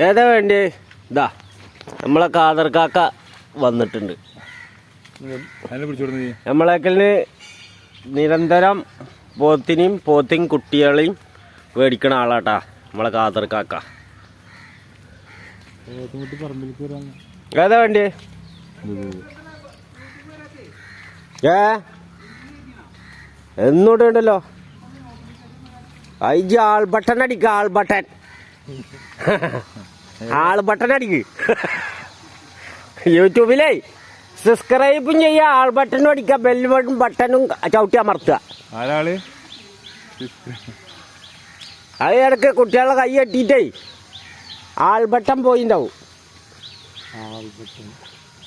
ഏതാ വേണ്ടി? ഇതാ നമ്മളെ കാദർ കാക്ക വന്നിട്ടുണ്ട്. നമ്മളേക്കലിന് നിരന്തരം പോത്തിയും കുട്ടികളെയും മേടിക്കണ ആളാട്ടാ നമ്മളെ കാദർ കാക്ക. ഏതാ വേണ്ടി? എന്നോട് ഉണ്ടല്ലോ അയ്യ ആൾബട്ടൺ അടിക്ക, ആൾബട്ടൺ അടിക്ക്. യൂട്യൂബിലേ സബ്സ്ക്രൈബും ചെയ്യുക, ആൾബട്ടനും അടിക്കുക, ബെൽ ബട്ടണും ചവിട്ടി അമർത്തുക. അത് ഇടയ്ക്ക് കുട്ടികളുടെ കൈ കെട്ടിയിട്ടേ ആൾബട്ടൺ പോയിണ്ടാവും.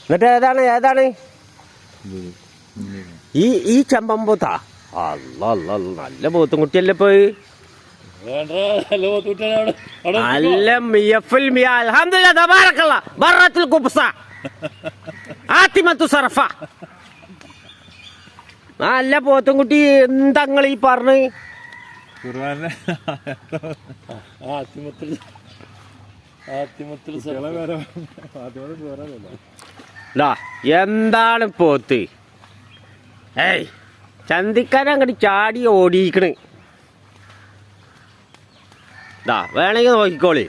എന്നിട്ട് ഏതാണ് ഈ ചെമ്പമ്പോത്താ? നല്ല പോത്തും കുട്ടിയല്ലേ പോയി. നല്ല മിയഫുൽ മിയ അൽഹംദുലില്ലാഹ് തബാറക്കല്ലാഹ് ബറത്തുൽ ഖുബ്സ ആതിമത്തു സർഫ. നല്ല പോത്തും കുട്ടി. എന്താങ്ങൾ ഈ പറഞ്ഞ്? എന്താണ് പോത്ത്? ഏയ് ചന്തിക്കാൻ അങ്ങോട്ട് ചാടി ഓടിക്കണ്. വേണമെങ്കിൽ നോക്കിക്കോളി.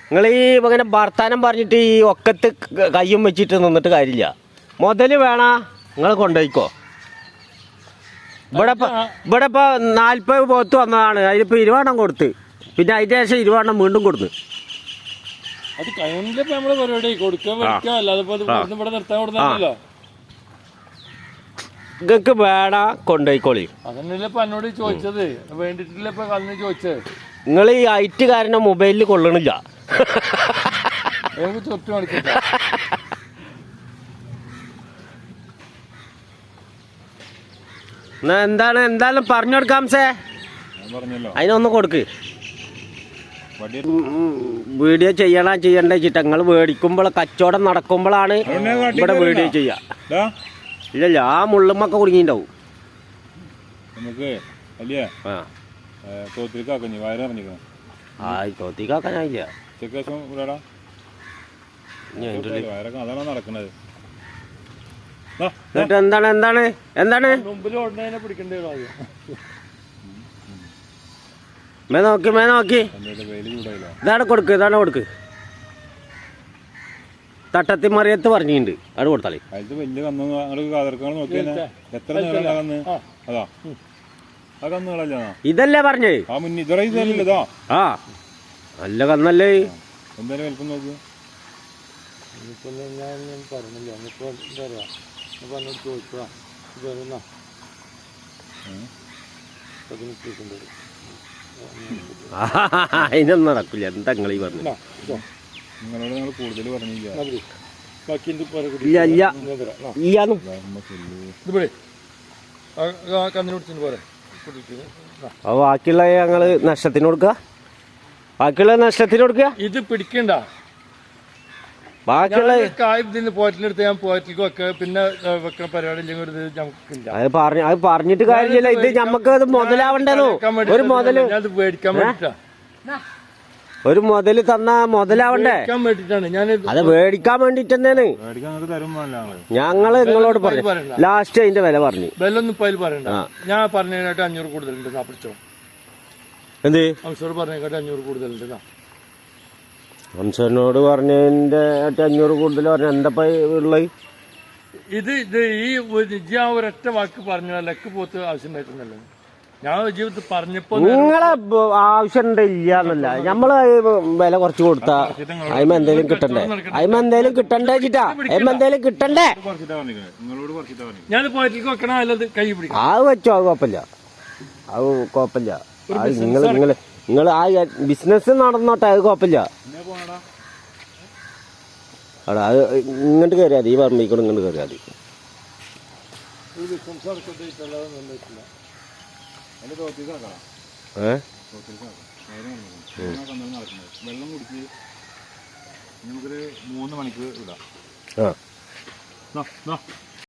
നിങ്ങൾ ഈ ഇങ്ങനെ വർത്താനം പറഞ്ഞിട്ട് ഈ ഒക്കത്ത് കയ്യും വെച്ചിട്ട് നിന്നിട്ട് കാര്യമില്ല. മുതല് വേണ നിങ്ങൾ കൊണ്ടുപോയിക്കോ. ഇവിടെ ഇപ്പോൾ 40 പോത്ത് വന്നതാണ്. അതിലിപ്പോൾ 20 കൊടുത്ത്, പിന്നെ അതിൻ്റെ ശേഷം 20 വീണ്ടും കൊടുത്ത്. നിങ്ങൾക്ക് വേണ കൊണ്ടുപോയിക്കോളി. അതന്നോട് ചോദിച്ചത് വേണ്ടിട്ടില്ല. ചോദിച്ചത് നിങ്ങൾ ഈ ഐറ്റ് കാരണം മൊബൈലിൽ കൊള്ളണില്ല. എന്തായാലും പറഞ്ഞു കൊടുക്കാം സേ. അതിനൊന്ന് കൊടുക്ക്. വീഡിയോ ചെയ്യണ്ടേ വെച്ചിട്ട് നിങ്ങൾ മേടിക്കുമ്പോൾ കച്ചവടം നടക്കുമ്പോഴാണ് ഇവിടെ വീഡിയോ ചെയ്യാ. ഇല്ലല്ല ആ മുള്ളുമൊക്കെ കുടുങ്ങിണ്ടാവും. തോത്തിക്കാക്കാനില്ല. എന്നിട്ട് എന്താണ് മേ നോക്കി ഇതാണ് കൊടുക്ക്. തട്ടത്തി മറിയത്ത് പറഞ്ഞിട്ടുണ്ട്. അത് കൊടുത്താളി. ഇതല്ലേ പറഞ്ഞേ? ആ നല്ല കന്നല്ലേ. അതിനൊന്നും നടക്കില്ല. എന്താ നിങ്ങളീ പറഞ്ഞു? ബാക്കിയുള്ള ഞങ്ങള് നഷ്ടത്തിന് കൊടുക്കുക. ഇത് പിടിക്കണ്ട. ബാക്കിയുള്ള പോറ്റിലെടുത്ത് ഞാൻ പോറ്റിലേക്ക് വെക്ക. പിന്നെ വെക്കണ പരിപാടി അത് പറഞ്ഞിട്ട് കാര്യമില്ല. ഇത് ഞമ്മക്ക് മുതലാവണ്ടോ? ഒരു മുതല് തന്നാ മുതലാവണ്ടേ? അത് മേടിക്കാൻ വേണ്ടിട്ട് തന്നെയാണ് ഞങ്ങള് നിങ്ങളോട് പറഞ്ഞു. ലാസ്റ്റ് അതിന്റെ വില പറഞ്ഞു. വിലൊന്നും ഇപ്പൊ പറയണ്ട. ഞാൻ പറഞ്ഞതിനായിട്ട് 500 കൂടുതലുണ്ട്. പിടിച്ചോ. എന്ത് ഹംസോട് പറഞ്ഞേക്കാട്ട് 500 കൂടുതലുണ്ട്. ഹംസനോട് പറഞ്ഞതിന്റെ 500 കൂടുതൽ പറഞ്ഞ എന്താ ഉള്ളത്? ഇത് ഈ ഒരൊറ്റ വാക്ക് പറഞ്ഞു. ലക്ക് പോത്ത് ആവശ്യം പറ്റുന്നല്ലോ. ഞാൻ ജീവിതത്തിൽ പറഞ്ഞപ്പോ നിങ്ങളെ ആവശ്യം ഇല്ലാന്നല്ല. നമ്മള് വില കുറച്ച് കൊടുത്താ അതിമ എന്തേലും കിട്ടണ്ടേ ചിട്ടാ. എന്തേലും കിട്ടണ്ടേ? ഞാൻ പോയിട്ടിലേക്ക് വെക്കണ അല്ലത് കൈ പിടിക്കും. അത് വെച്ചോ. അത് കുഴപ്പമില്ല. നിങ്ങൾ ആ ബിസിനസ് നടന്നോട്ടെ. അത് കുഴപ്പമില്ല. അത് ഇങ്ങോട്ട് കയറിയാ മതി. ഈ പറമ്പിക്കൂടെ ഇങ്ങോട്ട് കയറിയാ മതി. വെള്ളം കുടിച്ച് നമുക്കൊരു 3 മണിക്കൂർ ഇടാം.